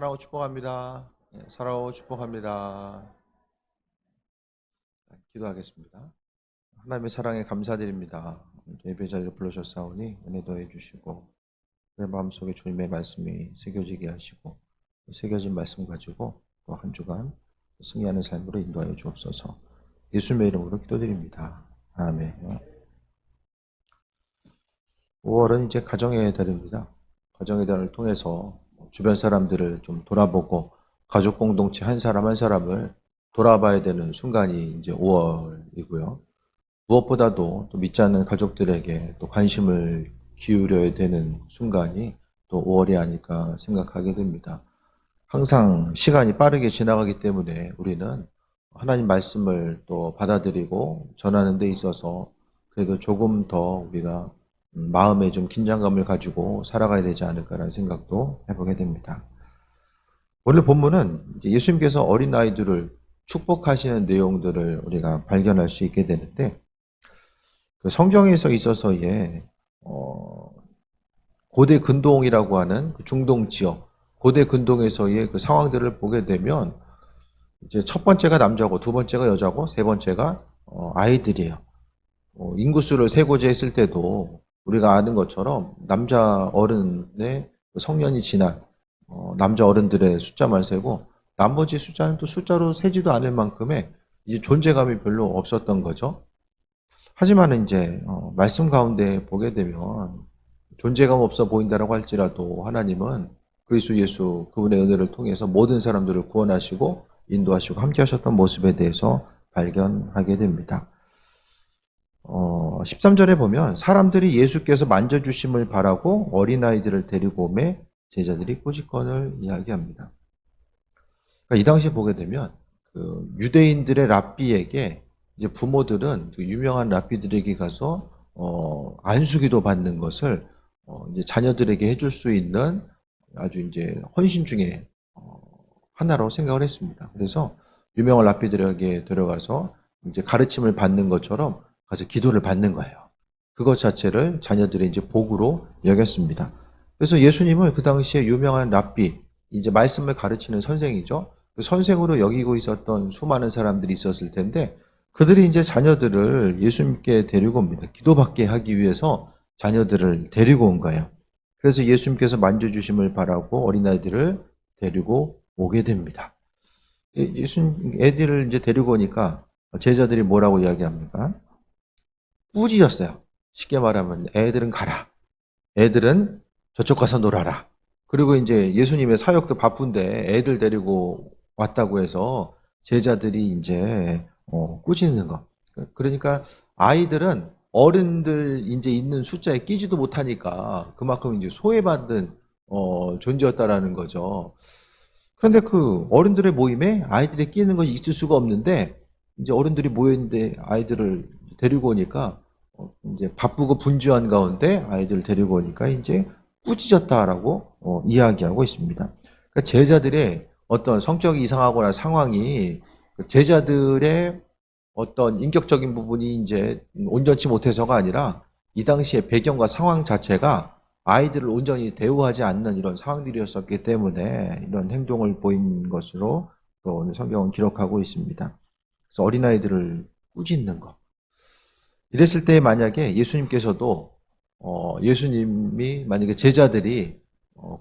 사랑하고 축복합니다. 사랑하고 축복합니다. 기도하겠습니다. 하나님의 사랑에 감사드립니다. 예배 자리로 불러주셨사오니 은혜도 해주시고 내 마음속에 주님의 말씀이 새겨지게 하시고 새겨진 말씀 가지고 또 한 주간 승리하는 삶으로 인도하여 주옵소서. 예수님의 이름으로 기도드립니다. 아멘. 5월은 이제 가정의 달입니다. 가정의 달을 통해서 주변 사람들을 좀 돌아보고 가족 공동체 한 사람 한 사람을 돌아봐야 되는 순간이 이제 5월이고요. 무엇보다도 또 믿지 않는 가족들에게 또 관심을 기울여야 되는 순간이 또 5월이 아닐까 생각하게 됩니다. 항상 시간이 빠르게 지나가기 때문에 우리는 하나님 말씀을 또 받아들이고 전하는 데 있어서 그래도 조금 더 우리가 마음에 좀 긴장감을 가지고 살아가야 되지 않을까라는 생각도 해보게 됩니다. 오늘 본문은 예수님께서 어린아이들을 축복하시는 내용들을 우리가 발견할 수 있게 되는데, 그 성경에서 있어서의 고대 근동이라고 하는 그 중동 지역, 고대 근동에서의 그 상황들을 보게 되면 이제 첫 번째가 남자고 두 번째가 여자고 세 번째가 아이들이에요. 인구수를 세고자 했을 때도 우리가 아는 것처럼 남자 어른의 성년이 지난 남자 어른들의 숫자만 세고 나머지 숫자는 또 숫자로 세지도 않을 만큼의 이제 존재감이 별로 없었던 거죠. 하지만 이제 말씀 가운데 보게 되면 존재감 없어 보인다라고 할지라도 하나님은 그리스도 예수 그분의 은혜를 통해서 모든 사람들을 구원하시고 인도하시고 함께 하셨던 모습에 대해서 발견하게 됩니다. 13절에 보면 사람들이 예수께서 만져주심을 바라고 어린아이들을 데리고 오매 제자들이 꾸짖건을 이야기합니다. 그러니까 이 당시에 보게 되면 그 유대인들의 랍비에게 이제 부모들은 그 유명한 랍비들에게 가서 안수기도 받는 것을 이제 자녀들에게 해줄 수 있는 아주 이제 헌신 중에 하나라고 생각을 했습니다. 그래서 유명한 랍비들에게 들어가서 이제 가르침을 받는 것처럼 가서 기도를 받는 거예요. 그것 자체를 자녀들의 이제 복으로 여겼습니다. 그래서 예수님을 그 당시에 유명한 랍비, 이제 말씀을 가르치는 선생이죠. 그 선생으로 여기고 있었던 수많은 사람들이 있었을 텐데 그들이 이제 자녀들을 예수님께 데리고 옵니다. 기도받게 하기 위해서 자녀들을 데리고 온 거예요. 그래서 예수님께서 만져주심을 바라고 어린아이들을 데리고 오게 됩니다. 예수님 애들을 이제 데리고 오니까 제자들이 뭐라고 이야기합니까? 꾸짖었어요. 쉽게 말하면 애들은 가라. 애들은 저쪽 가서 놀아라. 그리고 이제 예수님의 사역도 바쁜데 애들 데리고 왔다고 해서 제자들이 이제 꾸짖는 거. 그러니까 아이들은 어른들 이제 있는 숫자에 끼지도 못하니까 그만큼 이제 소외받은 존재였다라는 거죠. 그런데 그 어른들의 모임에 아이들이 끼는 것이 있을 수가 없는데 이제 어른들이 모였는데 아이들을 데리고 오니까 이제 바쁘고 분주한 가운데 아이들을 데리고 오니까 이제 꾸짖었다라고 이야기하고 있습니다. 그러니까 제자들의 어떤 성격이 이상하거나 상황이 제자들의 어떤 인격적인 부분이 이제 온전치 못해서가 아니라 이 당시의 배경과 상황 자체가 아이들을 온전히 대우하지 않는 이런 상황들이었었기 때문에 이런 행동을 보인 것으로 또 오늘 성경은 기록하고 있습니다. 그래서 어린아이들을 꾸짖는 것. 이랬을 때 만약에 예수님께서도 예수님이 만약에 제자들이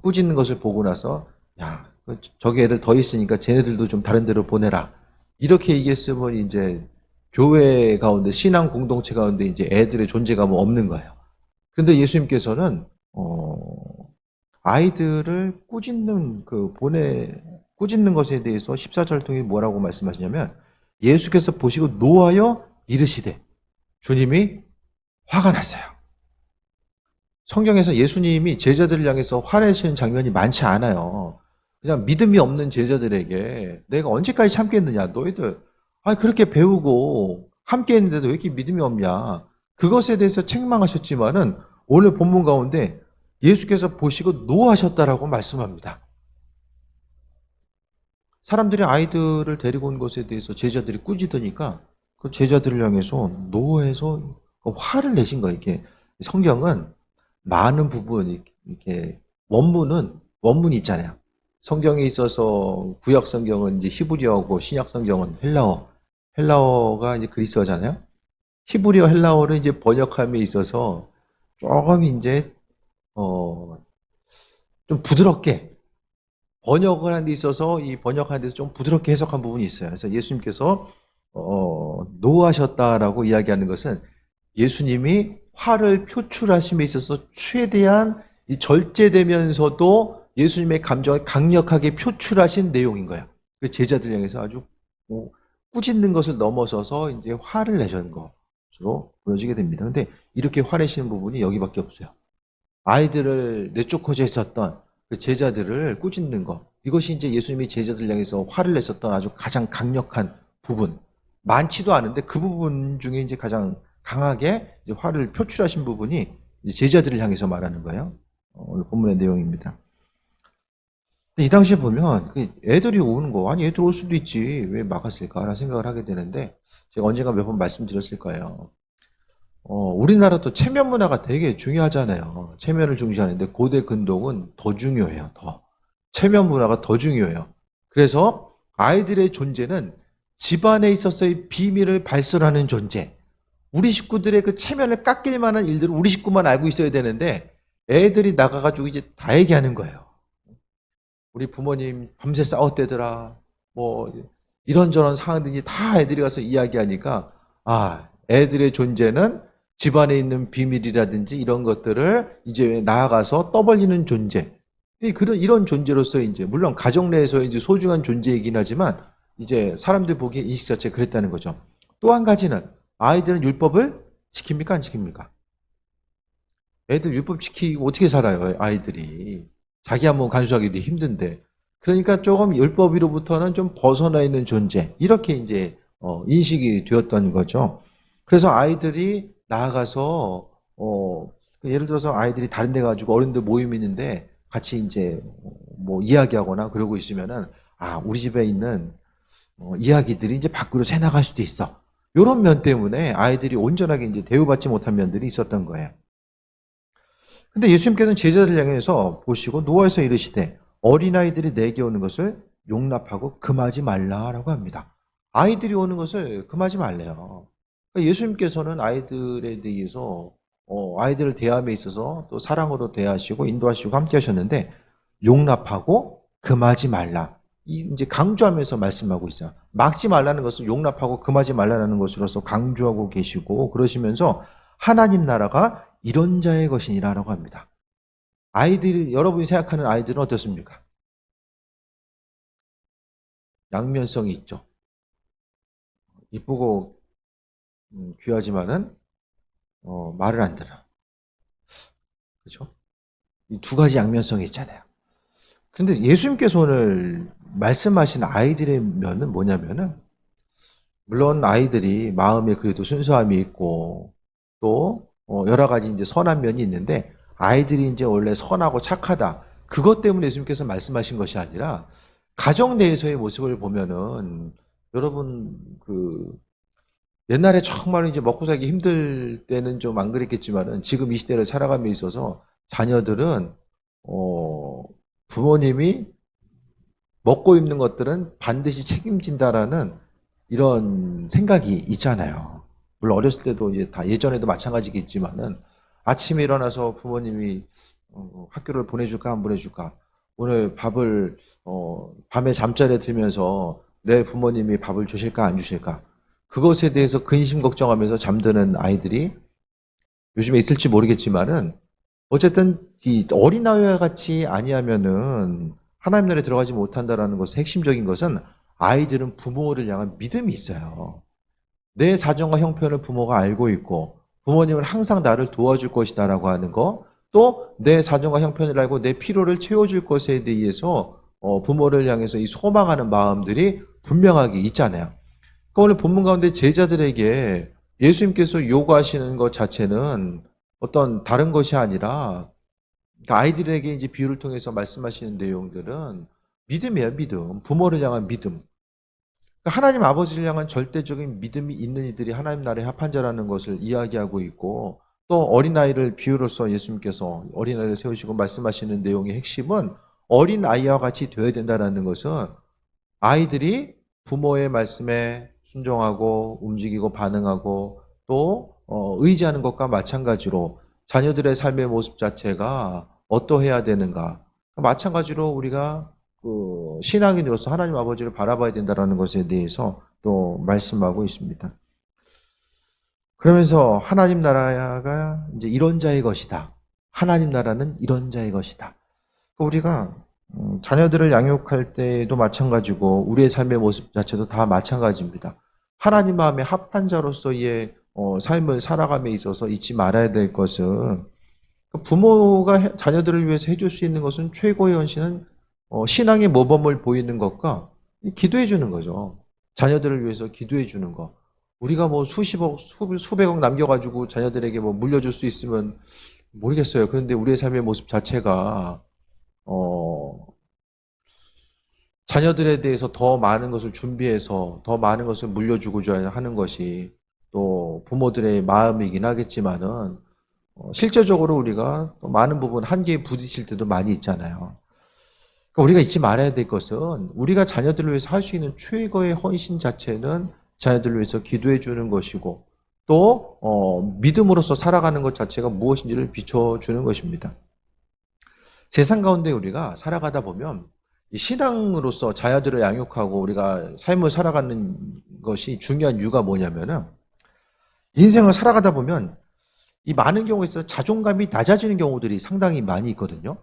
꾸짖는 것을 보고 나서 야, 저기 애들 더 있으니까 쟤네들도 좀 다른 데로 보내라. 이렇게 얘기했으면 이제 교회 가운데 신앙 공동체 가운데 이제 애들의 존재감은 없는 거예요. 그런데 예수님께서는 아이들을 꾸짖는 꾸짖는 것에 대해서 14절 통해 뭐라고 말씀하시냐면 예수께서 보시고 노하여 이르시되 주님이 화가 났어요. 성경에서 예수님이 제자들을 향해서 화내시는 장면이 많지 않아요. 그냥 믿음이 없는 제자들에게 내가 언제까지 참겠느냐 너희들 그렇게 배우고 함께 했는데도 왜 이렇게 믿음이 없냐 그것에 대해서 책망하셨지만은 오늘 본문 가운데 예수께서 보시고 노하셨다라고 말씀합니다. 사람들이 아이들을 데리고 온 것에 대해서 제자들이 꾸짖으니까 그 제자들을 향해서 노해서 화를 내신 거예요. 이렇게 성경은 많은 부분 이렇게 원문이 있잖아요. 성경에 있어서 구약 성경은 이제 히브리어고 신약 성경은 헬라어. 헬라어가 이제 그리스어잖아요. 히브리어 헬라어를 이제 번역함에 있어서 조금 이제 좀 부드럽게 번역을 하는 데 있어서 이 번역하는 데서 좀 부드럽게 해석한 부분이 있어요. 그래서 예수님께서 노하셨다라고 이야기하는 것은 예수님이 화를 표출하심에 있어서 최대한 이 절제되면서도 예수님의 감정을 강력하게 표출하신 내용인 거예요. 그 제자들 향해서 아주 꾸짖는 것을 넘어서서 이제 화를 내신 것으로 보여지게 됩니다. 근데 이렇게 화내시는 부분이 여기밖에 없어요. 아이들을 내쫓고자 했었던 그 제자들을 꾸짖는 것. 이것이 이제 예수님이 제자들 향해서 화를 냈었던 아주 가장 강력한 부분. 많지도 않은데 그 부분 중에 이제 가장 강하게 이제 화를 표출하신 부분이 이제 제자들을 향해서 말하는 거예요. 오늘 본문의 내용입니다. 이 당시에 보면 애들이 오는 거, 아니 애들 올 수도 있지 왜 막았을까라는 생각을 하게 되는데, 제가 언젠가 몇 번 말씀드렸을 거예요. 우리나라도 체면 문화가 되게 중요하잖아요. 체면을 중시하는데 고대 근동은 더 중요해요. 더 체면 문화가 더 중요해요. 그래서 아이들의 존재는 집안에 있어서의 비밀을 발설하는 존재. 우리 식구들의 그 체면을 깎일 만한 일들을 우리 식구만 알고 있어야 되는데 애들이 나가가지고 이제 다 얘기하는 거예요. 우리 부모님 밤새 싸웠대더라. 뭐 이런저런 상황들이 다 애들이 가서 이야기하니까 애들의 존재는 집안에 있는 비밀이라든지 이런 것들을 이제 나아가서 떠벌리는 존재. 이런 존재로서 이제 물론 가정 내에서 이제 소중한 존재이긴 하지만 이제 사람들 보기에 인식 자체가 그랬다는 거죠. 또 한 가지는 아이들은 율법을 지킵니까? 안 지킵니까? 애들 율법 지키고 어떻게 살아요? 아이들이. 자기 한번 간수하기도 힘든데. 그러니까 조금 율법으로부터는 좀 벗어나 있는 존재. 이렇게 이제 인식이 되었던 거죠. 그래서 아이들이 나아가서 예를 들어서 아이들이 다른 데 가지고 어른들 모임 있는데 같이 이제 뭐 이야기하거나 그러고 있으면은 우리 집에 있는 이야기들이 이제 밖으로 새 나갈 수도 있어. 이런 면 때문에 아이들이 온전하게 이제 대우받지 못한 면들이 있었던 거예요. 근데 예수님께서는 제자들 향해서 보시고 노하에서 이르시되 어린아이들이 내게 오는 것을 용납하고 금하지 말라라고 합니다. 아이들이 오는 것을 금하지 말래요. 그러니까 예수님께서는 아이들에 대해서 아이들을 대함에 있어서 또 사랑으로 대하시고 인도하시고 함께 하셨는데 용납하고 금하지 말라. 이제 강조하면서 말씀하고 있어요. 막지 말라는 것은 용납하고 금하지 말라는 것으로서 강조하고 계시고 그러시면서 하나님 나라가 이런 자의 것이니라라고 합니다. 아이들이 여러분이 생각하는 아이들은 어떻습니까? 양면성이 있죠. 이쁘고 귀하지만은 말을 안 들어. 그렇죠? 이 두 가지 양면성이 있잖아요. 그런데 예수님께서 오늘 말씀하신 아이들의 면은 뭐냐면은 물론 아이들이 마음에 그래도 순수함이 있고 또 여러 가지 이제 선한 면이 있는데 아이들이 이제 원래 선하고 착하다. 그것 때문에 예수님께서 말씀하신 것이 아니라 가정 내에서의 모습을 보면은 여러분 옛날에 정말 이제 먹고 살기 힘들 때는 좀 안 그랬겠지만은 지금 이 시대를 살아감에 있어서 자녀들은 부모님이 먹고 입는 것들은 반드시 책임진다라는 이런 생각이 있잖아요. 물론 어렸을 때도 이제 다 예전에도 마찬가지겠지만은 아침에 일어나서 부모님이 학교를 보내줄까 안 보내줄까, 오늘 밥을 밤에 잠자리에 들면서 내 부모님이 밥을 주실까 안 주실까, 그것에 대해서 근심 걱정하면서 잠드는 아이들이 요즘에 있을지 모르겠지만은 어쨌든 이 어린아이와 같이 아니하면은 하나님 나라에 들어가지 못한다라는 것의 핵심적인 것은 아이들은 부모를 향한 믿음이 있어요. 내 사정과 형편을 부모가 알고 있고 부모님은 항상 나를 도와줄 것이다라고 하는 거, 또 내 사정과 형편을 알고 내 필요를 채워줄 것에 대해서 부모를 향해서 이 소망하는 마음들이 분명하게 있잖아요. 그러니까 오늘 본문 가운데 제자들에게 예수님께서 요구하시는 것 자체는 어떤 다른 것이 아니라 아이들에게 이제 비유를 통해서 말씀하시는 내용들은 믿음이에요, 믿음. 부모를 향한 믿음. 하나님 아버지를 향한 절대적인 믿음이 있는 이들이 하나님 나라의 합한 자라는 것을 이야기하고 있고, 또 어린아이를 비유로서 예수님께서 어린아이를 세우시고 말씀하시는 내용의 핵심은 어린 아이와 같이 되어야 된다는 것은 아이들이 부모의 말씀에 순종하고 움직이고 반응하고 또 의지하는 것과 마찬가지로 자녀들의 삶의 모습 자체가 어떠해야 되는가. 마찬가지로 우리가 그 신앙인으로서 하나님 아버지를 바라봐야 된다는 것에 대해서 또 말씀하고 있습니다. 그러면서 하나님 나라가 이제 이런 자의 것이다. 하나님 나라는 이런 자의 것이다. 우리가 자녀들을 양육할 때도 마찬가지고 우리의 삶의 모습 자체도 다 마찬가지입니다. 하나님 마음에 합한 자로서의 삶을 살아감에 있어서 잊지 말아야 될 것은 부모가 자녀들을 위해서 해줄 수 있는 것은 최고의 헌신은 신앙의 모범을 보이는 것과 기도해 주는 거죠. 자녀들을 위해서 기도해 주는 거. 우리가 뭐 수십억, 수백억 남겨가지고 자녀들에게 뭐 물려줄 수 있으면 모르겠어요. 그런데 우리의 삶의 모습 자체가 자녀들에 대해서 더 많은 것을 준비해서 더 많은 것을 물려주고자 하는 것이 또 부모들의 마음이긴 하겠지만은 실제적으로 우리가 또 많은 부분 한계에 부딪힐 때도 많이 있잖아요. 그러니까 우리가 잊지 말아야 될 것은 우리가 자녀들을 위해서 할 수 있는 최고의 헌신 자체는 자녀들을 위해서 기도해 주는 것이고 또 믿음으로서 살아가는 것 자체가 무엇인지를 비춰주는 것입니다. 세상 가운데 우리가 살아가다 보면 이 신앙으로서 자녀들을 양육하고 우리가 삶을 살아가는 것이 중요한 이유가 뭐냐면은 인생을 살아가다 보면 이 많은 경우에서 자존감이 낮아지는 경우들이 상당히 많이 있거든요.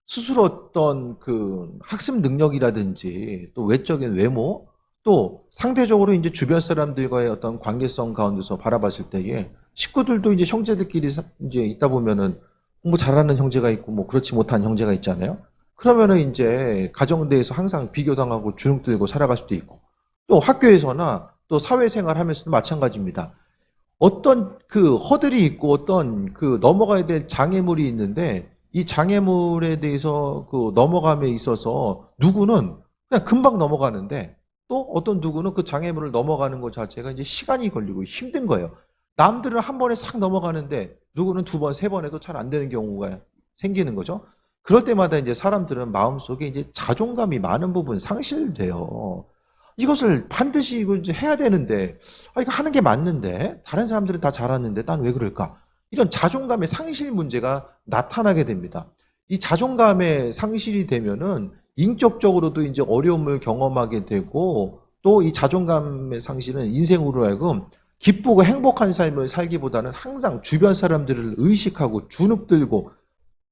스스로 어떤 그 학습 능력이라든지 또 외적인 외모 또 상대적으로 이제 주변 사람들과의 어떤 관계성 가운데서 바라봤을 때에 식구들도 이제 형제들끼리 이제 있다 보면은 뭐 잘하는 형제가 있고 뭐 그렇지 못한 형제가 있잖아요. 그러면은 이제 가정대에서 항상 비교당하고 주눅들고 살아갈 수도 있고 또 학교에서나 또 사회생활 하면서도 마찬가지입니다. 어떤 그 허들이 있고 어떤 그 넘어가야 될 장애물이 있는데 이 장애물에 대해서 그 넘어감에 있어서 누구는 그냥 금방 넘어가는데 또 어떤 누구는 그 장애물을 넘어가는 것 자체가 이제 시간이 걸리고 힘든 거예요. 남들은 한 번에 싹 넘어가는데 누구는 두 번, 세 번 해도 잘 안 되는 경우가 생기는 거죠. 그럴 때마다 이제 사람들은 마음속에 이제 자존감이 많은 부분 상실돼요. 이것을 반드시 이거 이제 해야 되는데, 이거 하는 게 맞는데, 다른 사람들은 다 잘하는데, 난 왜 그럴까? 이런 자존감의 상실 문제가 나타나게 됩니다. 이 자존감의 상실이 되면은 인격적으로도 이제 어려움을 경험하게 되고, 또 이 자존감의 상실은 인생으로 하여금 기쁘고 행복한 삶을 살기보다는 항상 주변 사람들을 의식하고 주눅들고,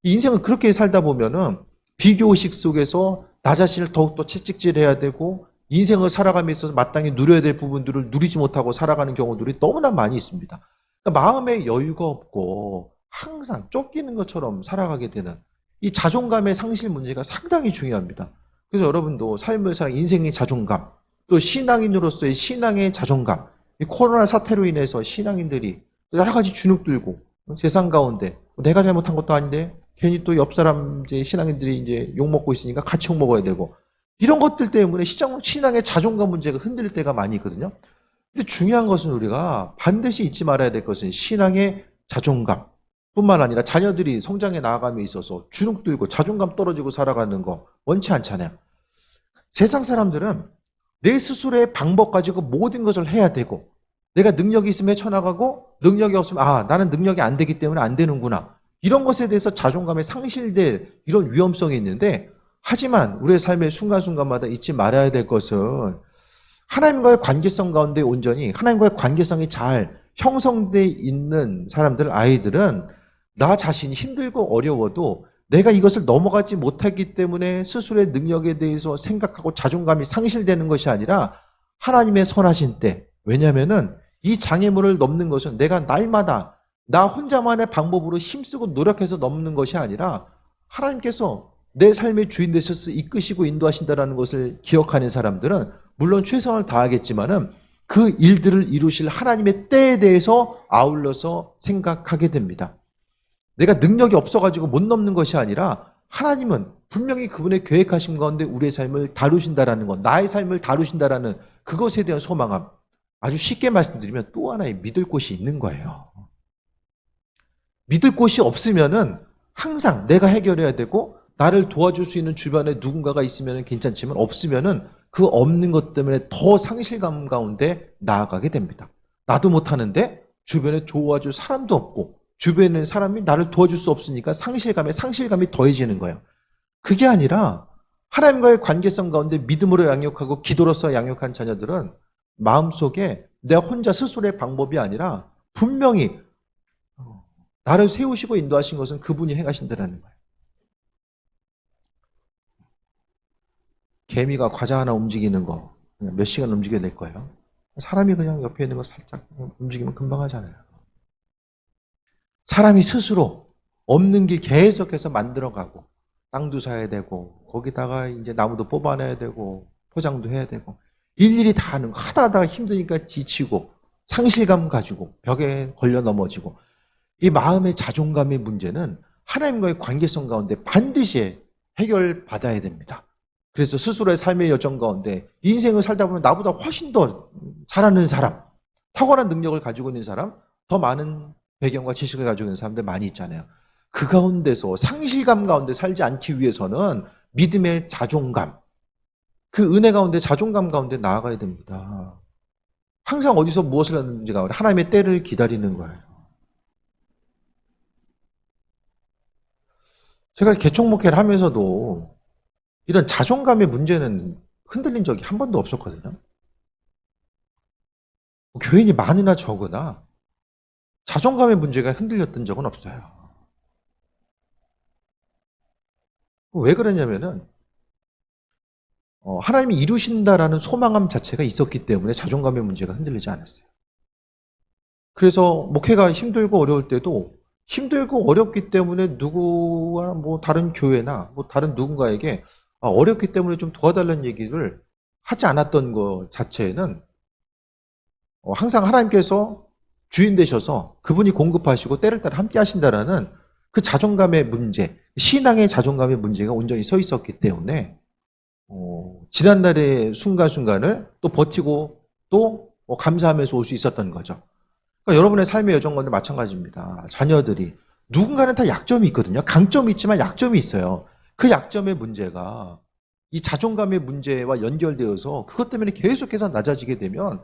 인생을 그렇게 살다 보면은 비교의식 속에서 나 자신을 더욱더 채찍질해야 되고, 인생을 살아감에 있어서 마땅히 누려야 될 부분들을 누리지 못하고 살아가는 경우들이 너무나 많이 있습니다. 그러니까 마음에 여유가 없고 항상 쫓기는 것처럼 살아가게 되는 이 자존감의 상실 문제가 상당히 중요합니다. 그래서 여러분도 삶을 살아 인생의 자존감, 또 신앙인으로서의 신앙의 자존감, 이 코로나 사태로 인해서 신앙인들이 여러 가지 주눅들고 세상 가운데 내가 잘못한 것도 아닌데 괜히 또 옆 사람 이제 신앙인들이 이제 욕 먹고 있으니까 같이 욕 먹어야 되고 이런 것들 때문에 신앙의 자존감 문제가 흔들릴 때가 많이 있거든요. 근데 중요한 것은 우리가 반드시 잊지 말아야 될 것은 신앙의 자존감 뿐만 아니라 자녀들이 성장해 나아감에 있어서 주눅들고 자존감 떨어지고 살아가는 거 원치 않잖아요. 세상 사람들은 내 스스로의 방법 가지고 모든 것을 해야 되고 내가 능력이 있으면 헤쳐나가고 능력이 없으면 나는 능력이 안 되기 때문에 안 되는구나. 이런 것에 대해서 자존감에 상실될 이런 위험성이 있는데 하지만 우리의 삶의 순간순간마다 잊지 말아야 될 것은 하나님과의 관계성 가운데 온전히 하나님과의 관계성이 잘 형성되어 있는 사람들, 아이들은 나 자신이 힘들고 어려워도 내가 이것을 넘어가지 못하기 때문에 스스로의 능력에 대해서 생각하고 자존감이 상실되는 것이 아니라 하나님의 선하신 때, 왜냐하면은 이 장애물을 넘는 것은 내가 날마다 나 혼자만의 방법으로 힘쓰고 노력해서 넘는 것이 아니라 하나님께서 내 삶의 주인 되셔서 이끄시고 인도하신다는 것을 기억하는 사람들은 물론 최선을 다하겠지만은 그 일들을 이루실 하나님의 때에 대해서 아울러서 생각하게 됩니다. 내가 능력이 없어가지고 못 넘는 것이 아니라 하나님은 분명히 그분의 계획하신 가운데 우리의 삶을 다루신다라는 것, 나의 삶을 다루신다라는 그것에 대한 소망함. 아주 쉽게 말씀드리면 또 하나의 믿을 곳이 있는 거예요. 믿을 곳이 없으면은 항상 내가 해결해야 되고 나를 도와줄 수 있는 주변에 누군가가 있으면 괜찮지만 없으면은 그 없는 것 때문에 더 상실감 가운데 나아가게 됩니다. 나도 못하는데 주변에 도와줄 사람도 없고 주변에 있는 사람이 나를 도와줄 수 없으니까 상실감이 더해지는 거예요. 그게 아니라 하나님과의 관계성 가운데 믿음으로 양육하고 기도로서 양육한 자녀들은 마음속에 내가 혼자 스스로의 방법이 아니라 분명히 나를 세우시고 인도하신 것은 그분이 행하신다는 거예요. 개미가 과자 하나 움직이는 거 그냥 몇 시간 움직여야 될 거예요. 사람이 그냥 옆에 있는 거 살짝 움직이면 금방 하잖아요. 사람이 스스로 없는 길 계속해서 만들어가고 땅도 사야 되고 거기다가 이제 나무도 뽑아내야 되고 포장도 해야 되고 일일이 다 하는 거 하다가 힘드니까 지치고 상실감 가지고 벽에 걸려 넘어지고 이 마음의 자존감의 문제는 하나님과의 관계성 가운데 반드시 해결받아야 됩니다. 그래서 스스로의 삶의 여정 가운데 인생을 살다 보면 나보다 훨씬 더 잘하는 사람, 탁월한 능력을 가지고 있는 사람, 더 많은 배경과 지식을 가지고 있는 사람들 많이 있잖아요. 그 가운데서 상실감 가운데 살지 않기 위해서는 믿음의 자존감, 그 은혜 가운데 자존감 가운데 나아가야 됩니다. 항상 어디서 무엇을 하는지가 하나님의 때를 기다리는 거예요. 제가 개척 목회를 하면서도 이런 자존감의 문제는 흔들린 적이 한 번도 없었거든요. 교인이 많으나 적으나 자존감의 문제가 흔들렸던 적은 없어요. 왜 그러냐면은 하나님이 이루신다라는 소망함 자체가 있었기 때문에 자존감의 문제가 흔들리지 않았어요. 그래서 목회가 힘들고 어려울 때도 힘들고 어렵기 때문에 누구와 뭐 다른 교회나 뭐 다른 누군가에게 어렵기 때문에 좀 도와달라는 얘기를 하지 않았던 것 자체는 항상 하나님께서 주인 되셔서 그분이 공급하시고 때를 따라 함께 하신다라는 그 자존감의 문제, 신앙의 자존감의 문제가 온전히 서 있었기 때문에 지난날의 순간순간을 또 버티고 또 감사하면서 올 수 있었던 거죠. 그러니까 여러분의 삶의 여정 가운데 마찬가지입니다. 자녀들이 누군가는 다 약점이 있거든요. 강점이 있지만 약점이 있어요. 그 약점의 문제가 이 자존감의 문제와 연결되어서 그것 때문에 계속해서 낮아지게 되면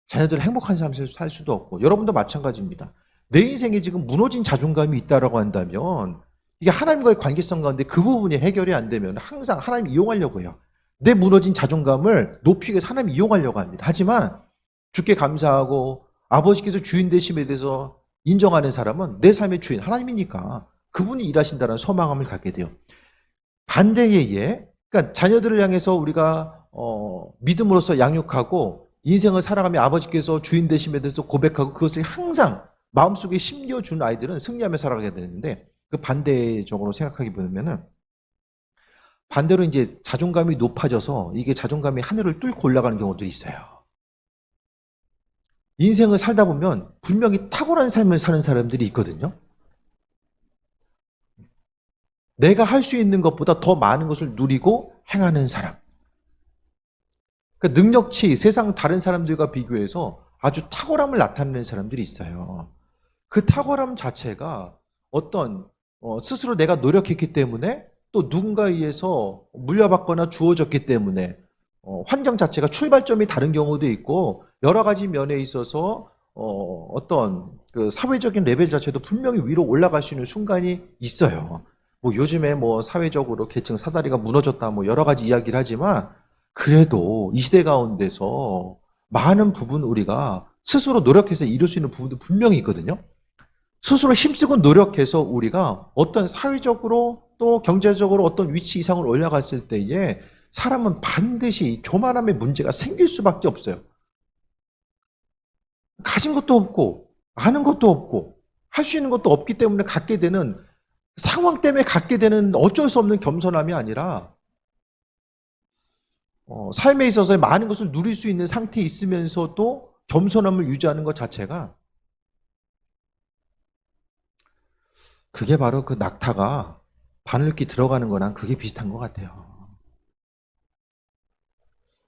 자녀들 행복한 삶을 살 수도 없고 여러분도 마찬가지입니다. 내 인생에 지금 무너진 자존감이 있다라고 한다면 이게 하나님과의 관계성 가운데 그 부분이 해결이 안 되면 항상 하나님 이용하려고 해요. 내 무너진 자존감을 높이기 위해서 하나님 이용하려고 합니다. 하지만 주께 감사하고 아버지께서 주인 되심에 대해서 인정하는 사람은 내 삶의 주인 하나님이니까 그분이 일하신다는 소망함을 갖게 돼요. 반대에 그러니까 자녀들을 향해서 우리가 믿음으로써 양육하고 인생을 살아가며 아버지께서 주인 되심에 대해서 고백하고 그것을 항상 마음속에 심겨준 아이들은 승리하며 살아가게 되는데 그 반대적으로 생각하기 보면은 반대로 이제 자존감이 높아져서 이게 자존감이 하늘을 뚫고 올라가는 경우도 있어요. 인생을 살다 보면 분명히 탁월한 삶을 사는 사람들이 있거든요. 내가 할 수 있는 것보다 더 많은 것을 누리고 행하는 사람. 그 능력치 세상 다른 사람들과 비교해서 아주 탁월함을 나타내는 사람들이 있어요. 그 탁월함 자체가 어떤 스스로 내가 노력했기 때문에 또 누군가에 의해서 물려받거나 주어졌기 때문에 환경 자체가 출발점이 다른 경우도 있고 여러 가지 면에 있어서 어떤 그 사회적인 레벨 자체도 분명히 위로 올라갈 수 있는 순간이 있어요. 뭐 요즘에 뭐 사회적으로 계층 사다리가 무너졌다 뭐 여러 가지 이야기를 하지만 그래도 이 시대 가운데서 많은 부분 우리가 스스로 노력해서 이룰 수 있는 부분도 분명히 있거든요. 스스로 힘쓰고 노력해서 우리가 어떤 사회적으로 또 경제적으로 어떤 위치 이상을 올라갔을 때에 사람은 반드시 교만함의 문제가 생길 수밖에 없어요. 가진 것도 없고 아는 것도 없고 할 수 있는 것도 없기 때문에 갖게 되는 상황 때문에 갖게 되는 어쩔 수 없는 겸손함이 아니라 삶에 있어서 많은 것을 누릴 수 있는 상태에 있으면서도 겸손함을 유지하는 것 자체가 그게 바로 그 낙타가 바늘귀 들어가는 거랑 그게 비슷한 것 같아요.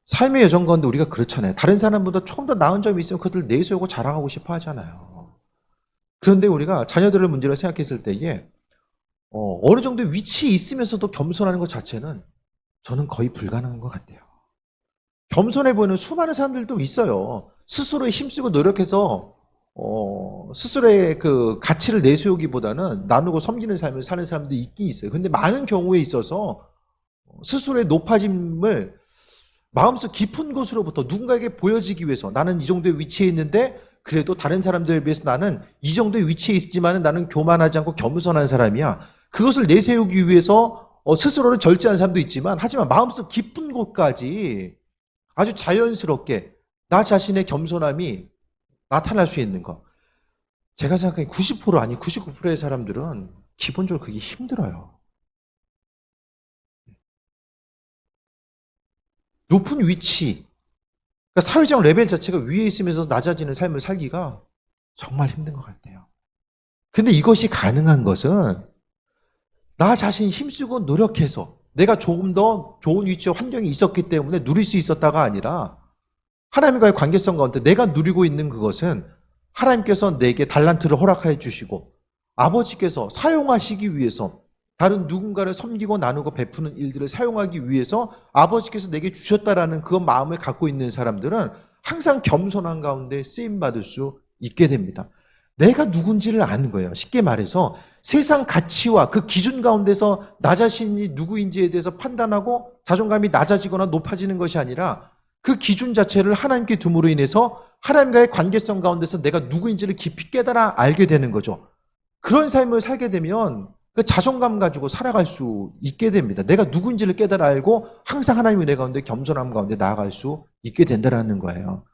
삶의 여정 가운데 우리가 그렇잖아요. 다른 사람보다 조금 더 나은 점이 있으면 그것을 내세우고 자랑하고 싶어 하잖아요. 그런데 우리가 자녀들을 문제로 생각했을 때에 어느 정도의 위치에 있으면서도 겸손하는 것 자체는 저는 거의 불가능한 것 같아요. 겸손해 보이는 수많은 사람들도 있어요. 스스로에 힘쓰고 노력해서 스스로의 그 가치를 내세우기보다는 나누고 섬기는 삶을 사는 사람들이 있긴 있어요. 근데 많은 경우에 있어서 스스로의 높아짐을 마음속 깊은 곳으로부터 누군가에게 보여지기 위해서 나는 이 정도의 위치에 있는데 그래도 다른 사람들에 비해서 나는 이 정도의 위치에 있지만 나는 교만하지 않고 겸손한 사람이야. 그것을 내세우기 위해서 스스로를 절제하는 사람도 있지만 하지만 마음속 깊은 곳까지 아주 자연스럽게 나 자신의 겸손함이 나타날 수 있는 것. 제가 생각하기에 90% 아니 99%의 사람들은 기본적으로 그게 힘들어요. 높은 위치, 그러니까 사회적 레벨 자체가 위에 있으면서 낮아지는 삶을 살기가 정말 힘든 것 같아요. 근데 이것이 가능한 것은 나 자신이 힘쓰고 노력해서 내가 조금 더 좋은 위치와 환경이 있었기 때문에 누릴 수 있었다가 아니라 하나님과의 관계성 가운데 내가 누리고 있는 그것은 하나님께서 내게 달란트를 허락해 주시고 아버지께서 사용하시기 위해서 다른 누군가를 섬기고 나누고 베푸는 일들을 사용하기 위해서 아버지께서 내게 주셨다라는 그 마음을 갖고 있는 사람들은 항상 겸손한 가운데 쓰임받을 수 있게 됩니다. 내가 누군지를 아는 거예요. 쉽게 말해서 세상 가치와 그 기준 가운데서 나 자신이 누구인지에 대해서 판단하고 자존감이 낮아지거나 높아지는 것이 아니라 그 기준 자체를 하나님께 둠으로 인해서 하나님과의 관계성 가운데서 내가 누구인지를 깊이 깨달아 알게 되는 거죠. 그런 삶을 살게 되면 그 자존감 가지고 살아갈 수 있게 됩니다. 내가 누구인지를 깨달아 알고 항상 하나님의 은혜 가운데 겸손함 가운데 나아갈 수 있게 된다는 거예요.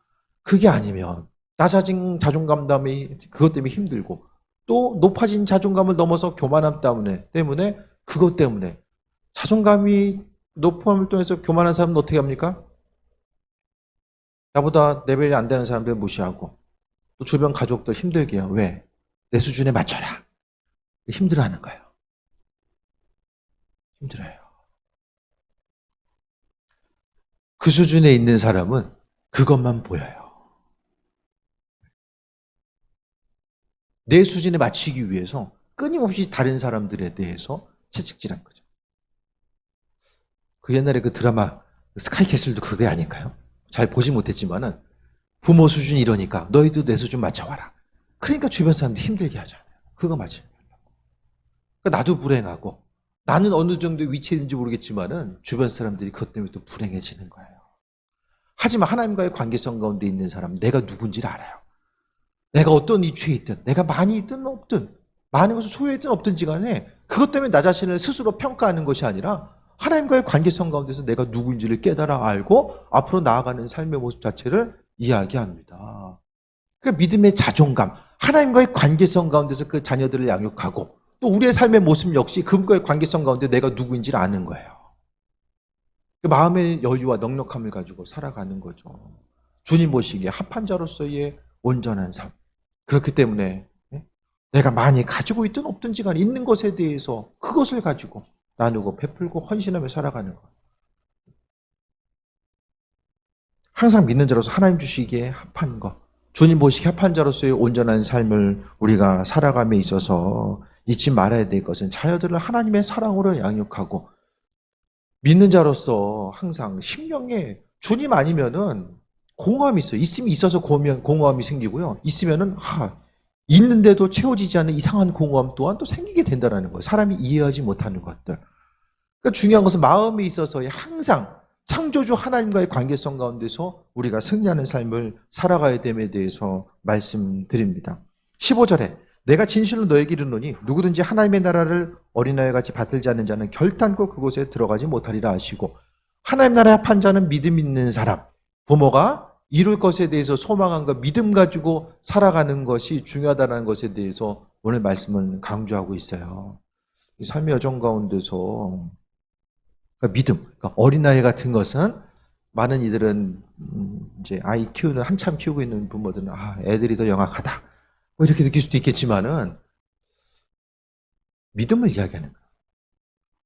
그게 아니면 나 자신 자존감 때문에 그것 때문에 힘들고 또 높아진 자존감을 넘어서 교만함 때문에 그것 때문에 자존감이 높음을 통해서 교만한 사람은 어떻게 합니까? 나보다 레벨이 안 되는 사람들 무시하고 또 주변 가족들 힘들게 해요. 왜? 내 수준에 맞춰라. 힘들어하는 거예요. 힘들어요. 그 수준에 있는 사람은 그것만 보여요. 내 수준에 맞추기 위해서 끊임없이 다른 사람들에 대해서 채찍질한 거죠. 그 옛날에 그 드라마 스카이캐슬도 그게 아닌가요? 잘 보지 못했지만은 부모 수준이 이러니까 너희도 내 수준 맞춰와라. 그러니까 주변 사람들이 힘들게 하잖아요. 그거 맞아요. 그러니까 나도 불행하고 나는 어느 정도의 위치에 있는지 모르겠지만은 주변 사람들이 그것 때문에 또 불행해지는 거예요. 하지만 하나님과의 관계성 가운데 있는 사람은 내가 누군지를 알아요. 내가 어떤 위치에 있든 내가 많이 있든 없든 많은 것을 소유했든 없든지 간에 그것 때문에 나 자신을 스스로 평가하는 것이 아니라 하나님과의 관계성 가운데서 내가 누구인지를 깨달아 알고 앞으로 나아가는 삶의 모습 자체를 이야기합니다. 그러니까 믿음의 자존감, 하나님과의 관계성 가운데서 그 자녀들을 양육하고 또 우리의 삶의 모습 역시 그분과의 관계성 가운데 내가 누구인지를 아는 거예요. 그 마음의 여유와 넉넉함을 가지고 살아가는 거죠. 주님 보시기에 합한 자로서의 온전한 삶. 그렇기 때문에 내가 많이 가지고 있든 없든지 간에 있는 것에 대해서 그것을 가지고 나누고 베풀고 헌신하며 살아가는 것. 항상 믿는 자로서 하나님 주시기에 합한 것. 주님 보시기에 합한 자로서의 온전한 삶을 우리가 살아감에 있어서 잊지 말아야 될 것은 자녀들을 하나님의 사랑으로 양육하고 믿는 자로서 항상 심령에 주님 아니면은 공허함이 있어요. 있음이 있어서 공허함이 생기고요. 있으면은 있는데도 채워지지 않는 이상한 공허함 또한 또 생기게 된다는 거예요. 사람이 이해하지 못하는 것들. 그러니까 중요한 것은 마음에 있어서 항상 창조주 하나님과의 관계성 가운데서 우리가 승리하는 삶을 살아가야 됨에 대해서 말씀드립니다. 15절에 내가 진실로 너에게 이르노니 누구든지 하나님의 나라를 어린아이 같이 받들지 않는 자는 결단코 그곳에 들어가지 못하리라 하시고 하나님 나라에 합한 자는 믿음 있는 사람, 부모가 이룰 것에 대해서 소망한 것, 믿음 가지고 살아가는 것이 중요하다는 것에 대해서 오늘 말씀을 강조하고 있어요. 삶의 여정 가운데서 그러니까 믿음, 그러니까 어린아이 같은 것은 많은 이들은 이제 아이 키우는 한참 키우고 있는 부모들은 애들이 더 영악하다 뭐 이렇게 느낄 수도 있겠지만은 믿음을 이야기하는 거예요.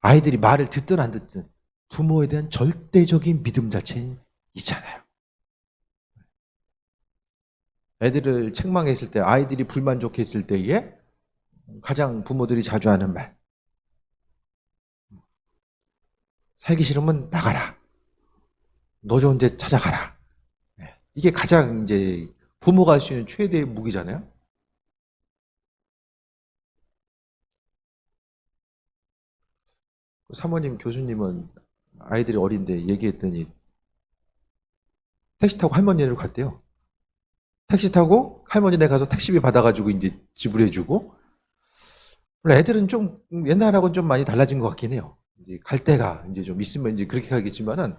아이들이 말을 듣든 안 듣든 부모에 대한 절대적인 믿음 자체는 있잖아요. 애들을 책망했을 때, 아이들이 불만족했을 때에 가장 부모들이 자주 하는 말, 살기 싫으면 나가라. 너 좋은 데 찾아가라. 이게 가장 이제 부모가 할 수 있는 최대의 무기잖아요. 사모님, 교수님은 아이들이 어린데 얘기했더니 택시 타고 할머니를 갔대요. 택시 타고 할머니네 가서 택시비 받아가지고 이제 지불해주고. 물론 애들은 좀 옛날하고는 좀 많이 달라진 것 같긴 해요. 이제 갈 데가 이제 좀 있으면 이제 그렇게 가겠지만은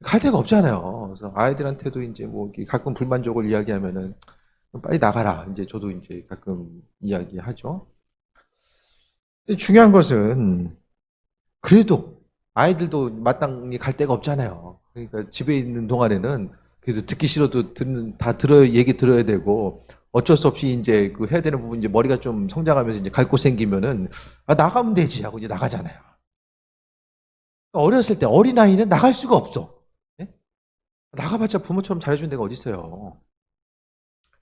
갈 데가 없잖아요. 그래서 아이들한테도 이제 뭐 가끔 불만족을 이야기하면은 빨리 나가라. 이제 저도 이제 가끔 이야기하죠. 근데 중요한 것은 그래도 아이들도 마땅히 갈 데가 없잖아요. 그러니까 집에 있는 동안에는 그래도 듣기 싫어도 다 들어야, 얘기 들어야 되고 어쩔 수 없이 이제 그 해야 되는 부분 이제 머리가 좀 성장하면서 이제 갈 곳 생기면은 나가면 되지 하고 이제 나가잖아요. 어렸을 때 어린아이는 나갈 수가 없어. 예? 나가봤자 부모처럼 잘해주는 데가 어디 있어요.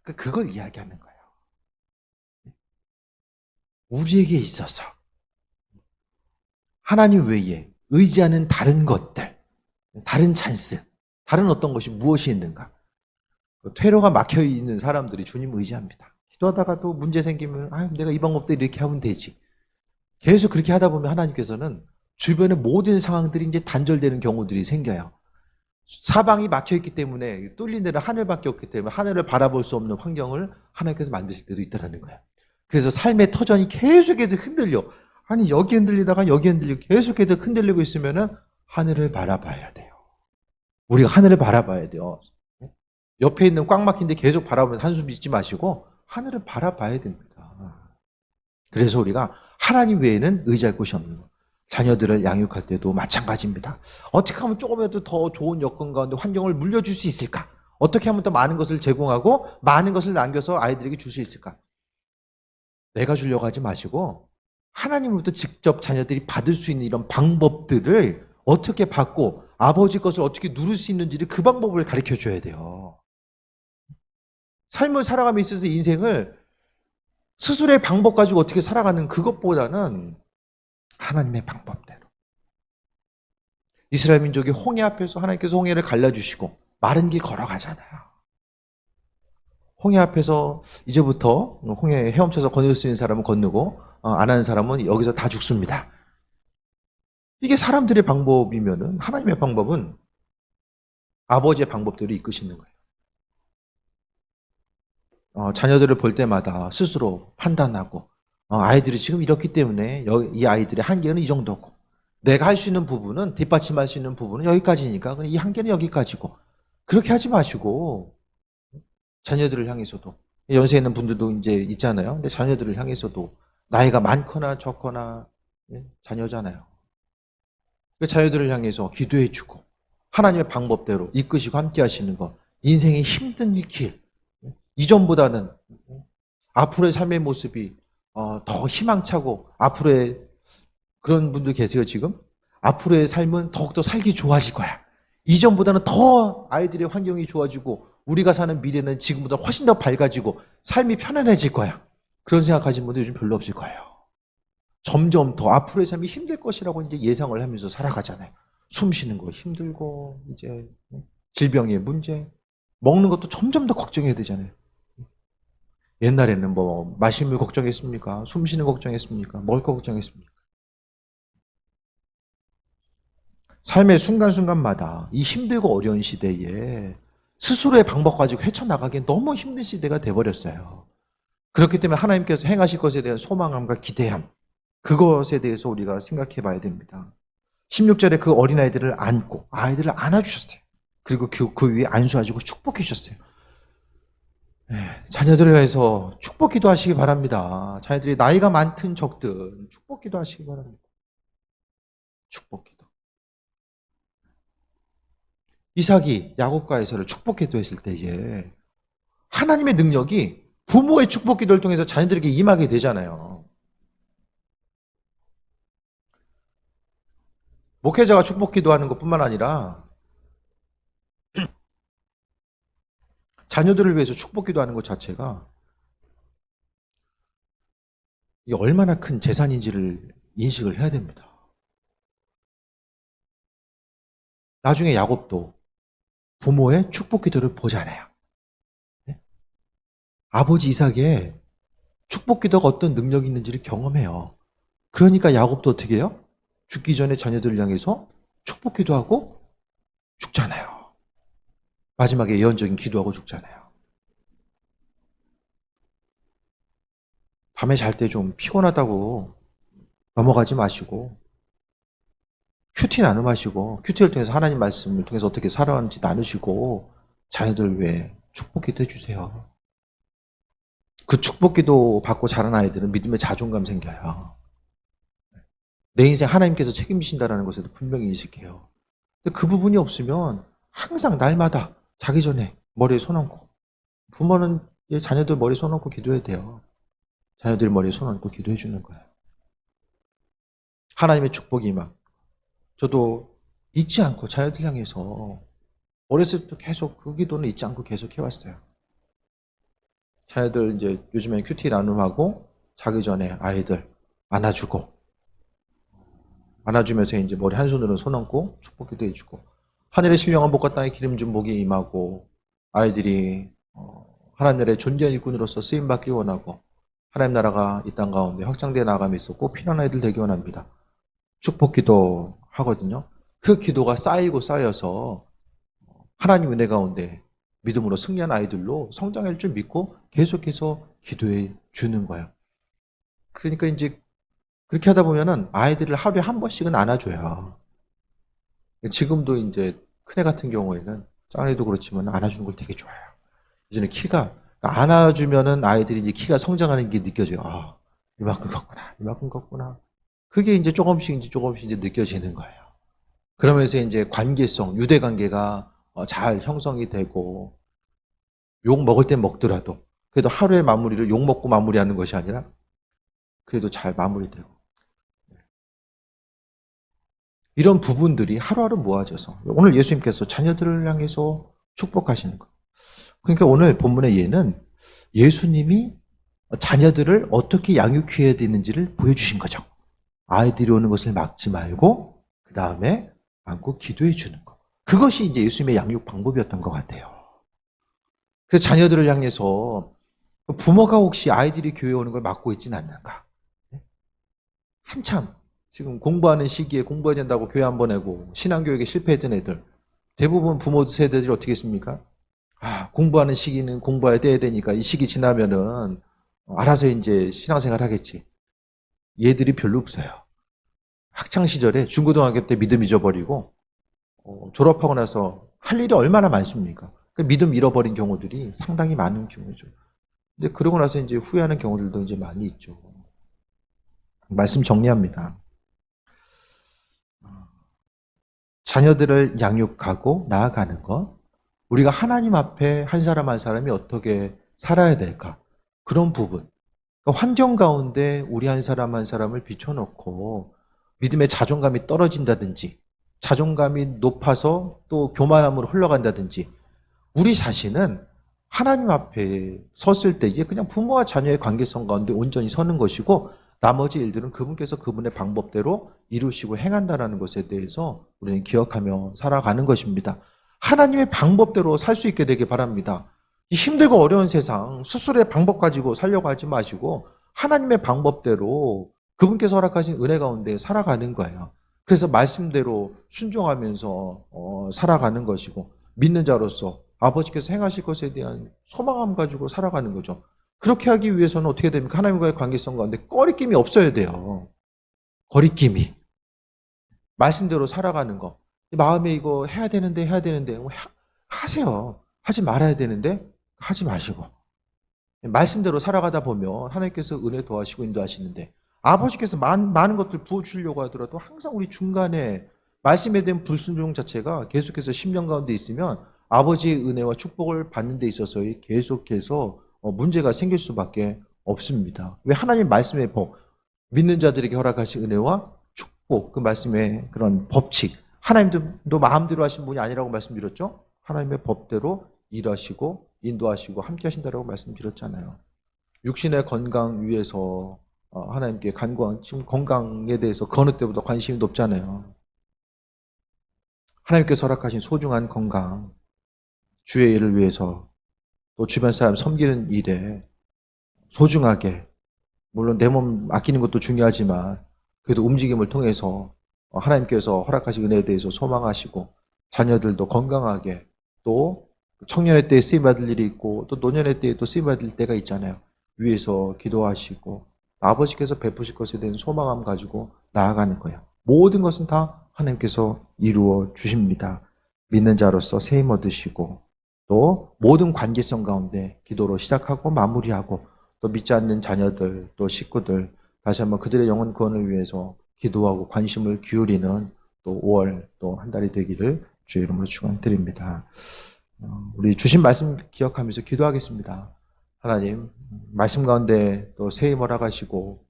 그걸 이야기하는 거예요. 우리에게 있어서 하나님 외에 의지하는 다른 것들, 다른 찬스, 다른 어떤 것이 무엇이 있는가? 퇴로가 막혀 있는 사람들이 주님 의지합니다. 기도하다가도 문제 생기면 내가 이 방법대로 이렇게 하면 되지. 계속 그렇게 하다 보면 하나님께서는 주변의 모든 상황들이 이제 단절되는 경우들이 생겨요. 사방이 막혀 있기 때문에 뚫린 데는 하늘밖에 없기 때문에 하늘을 바라볼 수 없는 환경을 하나님께서 만드실 때도 있다는 거예요. 그래서 삶의 터전이 계속해서 흔들려. 아니 여기 흔들리다가 여기 흔들리고 계속해서 흔들리고 있으면은 하늘을 바라봐야 돼요. 우리가 하늘을 바라봐야 돼요. 옆에 있는 꽉 막힌 데 계속 바라보면서 한숨 짓지 마시고 하늘을 바라봐야 됩니다. 그래서 우리가 하나님 외에는 의지할 곳이 없는 거. 자녀들을 양육할 때도 마찬가지입니다. 어떻게 하면 조금이라도 더 좋은 여건 가운데 환경을 물려줄 수 있을까? 어떻게 하면 더 많은 것을 제공하고 많은 것을 남겨서 아이들에게 줄 수 있을까? 내가 주려고 하지 마시고 하나님으로부터 직접 자녀들이 받을 수 있는 이런 방법들을 어떻게 받고 아버지 것을 어떻게 누릴 수 있는지를 그 방법을 가르쳐 줘야 돼요. 삶을 살아가며 있어서 인생을 스스로의 방법 가지고 어떻게 살아가는 그것보다는 하나님의 방법대로. 이스라엘 민족이 홍해 앞에서 하나님께서 홍해를 갈라주시고 마른 길 걸어가잖아요. 홍해 앞에서 이제부터 홍해 헤엄쳐서 건널 수 있는 사람은 건너고 안 하는 사람은 여기서 다 죽습니다. 이게 사람들의 방법이면은 하나님의 방법은 아버지의 방법대로 이끄시는 거예요. 자녀들을 볼 때마다 스스로 판단하고 아이들이 지금 이렇기 때문에 이 아이들의 한계는 이 정도고 내가 할 수 있는 부분은 뒷받침할 수 있는 부분은 여기까지니까 이 한계는 여기까지고 그렇게 하지 마시고 자녀들을 향해서도 연세 있는 분들도 이제 있잖아요. 근데 자녀들을 향해서도 나이가 많거나 적거나 자녀잖아요. 그 자녀들을 향해서 기도해주고 하나님의 방법대로 이끄시고 함께 하시는 것 인생의 힘든 길 이전보다는 앞으로의 삶의 모습이 더 희망차고 앞으로의 그런 분들 계세요 지금? 앞으로의 삶은 더욱더 살기 좋아질 거야. 이전보다는 더 아이들의 환경이 좋아지고 우리가 사는 미래는 지금보다 훨씬 더 밝아지고 삶이 편안해질 거야. 그런 생각하시는 분들 요즘 별로 없을 거예요. 점점 더 앞으로의 삶이 힘들 것이라고 이제 예상을 하면서 살아가잖아요. 숨 쉬는 거 힘들고 이제 질병의 문제 먹는 것도 점점 더 걱정해야 되잖아요. 옛날에는 뭐 마실 물 걱정했습니까? 숨 쉬는 거 걱정했습니까? 먹을 거 걱정했습니까? 삶의 순간순간마다 이 힘들고 어려운 시대에 스스로의 방법 가지고 헤쳐나가기엔 너무 힘든 시대가 돼버렸어요. 그렇기 때문에 하나님께서 행하실 것에 대한 소망함과 기대함 그것에 대해서 우리가 생각해 봐야 됩니다. 16절에 그 어린아이들을 안고 아이들을 안아주셨어요. 그리고 그 위에 안수하시고 축복해 주셨어요. 자녀들을 위해서 축복 기도하시기 바랍니다. 자녀들이 나이가 많든 적든 축복 기도하시기 바랍니다. 축복 기도. 이삭이 야곱과 에서를 축복 기도했을 때에 하나님의 능력이 부모의 축복 기도를 통해서 자녀들에게 임하게 되잖아요. 목회자가 축복 기도하는 것뿐만 아니라 자녀들을 위해서 축복 기도하는 것 자체가 이게 얼마나 큰 재산인지를 인식을 해야 됩니다. 나중에 야곱도 부모의 축복 기도를 보잖아요. 네? 아버지 이삭의 축복 기도가 어떤 능력이 있는지를 경험해요. 그러니까 야곱도 어떻게 해요? 죽기 전에 자녀들을 향해서 축복 기도하고 죽잖아요. 마지막에 예언적인 기도하고 죽잖아요. 밤에 잘 때 좀 피곤하다고 넘어가지 마시고 큐티 나눔하시고 큐티를 통해서 하나님 말씀을 통해서 어떻게 살아가는지 나누시고 자녀들 위해 축복 기도해 주세요. 그 축복 기도 받고 자란 아이들은 믿음의 자존감 생겨요. 내 인생 하나님께서 책임지신다는 것에도 분명히 인식해요. 근데 그 부분이 없으면 항상 날마다 자기 전에 머리에 손 얹고 부모는 자녀들 머리에 손 얹고 기도해야 돼요. 자녀들 머리에 손 얹고 기도해 주는 거예요. 하나님의 축복이 막 저도 잊지 않고 자녀들 향해서 어렸을 때부터 계속 그 기도는 잊지 않고 계속 해왔어요. 자녀들 이제 요즘에 큐티 나눔하고 자기 전에 아이들 안아주면서 이제 머리 한 손으로 손 얹고 축복 기도 해주고 하늘의 신령한 복과 땅의 기름 준 복이 임하고 아이들이 하나님 나라의 존귀한 일꾼으로서 쓰임 받기 원하고 하나님 나라가 이 땅 가운데 확장되어 나감이 있었고 필요한 아이들 되기 원합니다. 축복 기도 하거든요. 그 기도가 쌓이고 쌓여서 하나님 은혜 가운데 믿음으로 승리한 아이들로 성장할 줄 믿고 계속해서 기도해 주는 거예요. 그러니까 이제 그렇게 하다 보면은 아이들을 하루에 한 번씩은 안아줘요. 지금도 이제 큰애 같은 경우에는 짱애도 그렇지만 안아주는 걸 되게 좋아해요. 이제는 키가 안아주면은 아이들이 이제 키가 성장하는 게 느껴져요. 아, 이만큼 컸구나, 이만큼 컸구나. 그게 이제 조금씩 이제 느껴지는 거예요. 그러면서 이제 관계성, 유대 관계가 잘 형성이 되고 욕 먹을 땐 먹더라도 그래도 하루의 마무리를 욕 먹고 마무리하는 것이 아니라 그래도 잘 마무리되고 이런 부분들이 하루하루 모아져서 오늘 예수님께서 자녀들을 향해서 축복하시는 것. 그러니까 오늘 본문의 예는 예수님이 자녀들을 어떻게 양육해야 되는지를 보여주신 거죠. 아이들이 오는 것을 막지 말고 그 다음에 안고 기도해 주는 것. 그것이 이제 예수님의 양육 방법이었던 것 같아요. 그래서 자녀들을 향해서 부모가 혹시 아이들이 교회에 오는 걸 막고 있지는 않는가. 한참 지금 공부하는 시기에 공부해야 된다고 교회 안 보내고 신앙교육에 실패했던 애들 대부분 부모 세대들이 어떻게 했습니까? 아, 공부하는 시기는 공부해야 되니까 이 시기 지나면은 알아서 이제 신앙생활 하겠지. 얘들이 별로 없어요. 학창시절에 중고등학교 때 믿음 잊어버리고 졸업하고 나서 할 일이 얼마나 많습니까? 그 믿음 잃어버린 경우들이 상당히 많은 경우죠. 근데 그러고 나서 이제 후회하는 경우들도 이제 많이 있죠. 말씀 정리합니다. 자녀들을 양육하고 나아가는 것, 우리가 하나님 앞에 한 사람 한 사람이 어떻게 살아야 될까? 그런 부분. 그러니까 환경 가운데 우리 한 사람을 비춰놓고 믿음의 자존감이 떨어진다든지 자존감이 높아서 또 교만함으로 흘러간다든지 우리 자신은 하나님 앞에 섰을 때 이게 그냥 부모와 자녀의 관계성 가운데 온전히 서는 것이고 나머지 일들은 그분께서 그분의 방법대로 이루시고 행한다는 것에 대해서 우리는 기억하며 살아가는 것입니다. 하나님의 방법대로 살 수 있게 되길 바랍니다. 이 힘들고 어려운 세상 스스로의 방법 가지고 살려고 하지 마시고 하나님의 방법대로 그분께서 허락하신 은혜 가운데 살아가는 거예요. 그래서 말씀대로 순종하면서 살아가는 것이고 믿는 자로서 아버지께서 행하실 것에 대한 소망함 가지고 살아가는 거죠. 그렇게 하기 위해서는 어떻게 됩니까? 하나님과의 관계성 가운데 꺼리낌이 없어야 돼요. 거리낌이. 말씀대로 살아가는 거. 마음에 이거 해야 되는데 하세요. 하지 말아야 되는데 하지 마시고. 말씀대로 살아가다 보면 하나님께서 은혜 도와시고 인도하시는데 아버지께서 많은 것들 부어주려고 하더라도 항상 우리 중간에 말씀에 대한 불순종 자체가 계속해서 10년 가운데 있으면 아버지의 은혜와 축복을 받는 데 있어서의 계속해서 문제가 생길 수밖에 없습니다. 왜 하나님 말씀의 복, 믿는 자들에게 허락하신 은혜와 축복, 그 말씀의 그런 법칙, 하나님도 마음대로 하신 분이 아니라고 말씀드렸죠? 하나님의 법대로 일하시고 인도하시고 함께 하신다라고 말씀드렸잖아요. 육신의 건강 위해서 하나님께 간구한 지금 건강에 대해서 그 어느 때보다 관심이 높잖아요. 하나님께서 허락하신 소중한 건강, 주의 일을 위해서 또 주변 사람 섬기는 일에 소중하게, 물론 내 몸 아끼는 것도 중요하지만 그래도 움직임을 통해서 하나님께서 허락하신 은혜에 대해서 소망하시고 자녀들도 건강하게, 또 청년의 때에 쓰임받을 일이 있고 또 노년의 때에 또 쓰임받을 때가 있잖아요. 위에서 기도하시고 아버지께서 베푸실 것에 대한 소망함 가지고 나아가는 거예요. 모든 것은 다 하나님께서 이루어 주십니다. 믿는 자로서 세임 얻으시고 또 모든 관계성 가운데 기도로 시작하고 마무리하고 또 믿지 않는 자녀들 또 식구들 다시 한번 그들의 영혼 구원을 위해서 기도하고 관심을 기울이는 또 5월 또 한 달이 되기를 주의 이름으로 축원드립니다. 우리 주신 말씀 기억하면서 기도하겠습니다. 하나님, 말씀 가운데 또 세임 허락하시고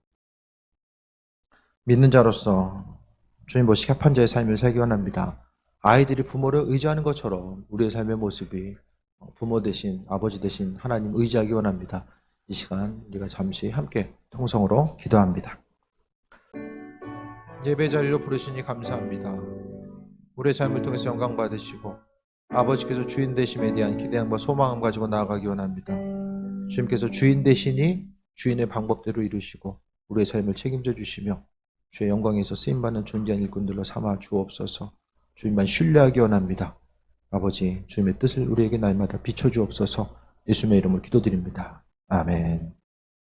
믿는 자로서 주님 보시기 합한 자의 삶을 살기 원합니다. 아이들이 부모를 의지하는 것처럼 우리의 삶의 모습이 부모 대신 아버지 대신 하나님 의지하기 원합니다. 이 시간 우리가 잠시 함께 통성으로 기도합니다. 예배 자리로 부르시니 감사합니다. 우리의 삶을 통해서 영광 받으시고 아버지께서 주인 되심에 대한 기대함과 소망을 가지고 나아가기 원합니다. 주님께서 주인 되시니 주인의 방법대로 이루시고 우리의 삶을 책임져 주시며 주의 영광에서 쓰임받는 존귀한 일꾼들로 삼아 주옵소서. 주님만 신뢰하기 원합니다. 아버지, 주님의 뜻을 우리에게 날마다 비춰주옵소서. 예수님의 이름으로 기도드립니다. 아멘.